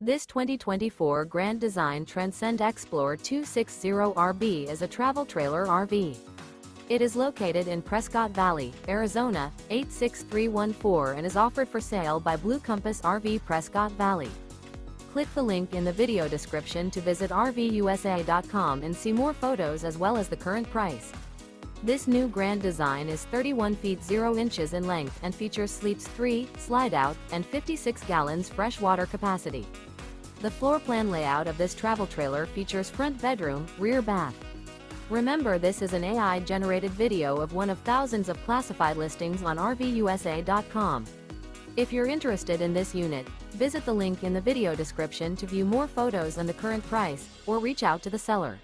This 2024 Grand Design Transcend Xplor 260RB is a travel trailer RV. It is located in Prescott Valley, Arizona, 86314 and is offered for sale by Blue Compass RV Prescott Valley. Click the link in the video description to visit RVUSA.com and see more photos as well as the current price. This new Grand Design is 31 feet 0 inches in length and features sleeps 3, Slideout, and 56 gallons fresh water capacity. The floor plan layout of this travel trailer features front bedroom, rear bath. Remember, this is an AI-generated video of one of thousands of classified listings on RVUSA.com. If you're interested in this unit, visit the link in the video description to view more photos and the current price, or reach out to the seller.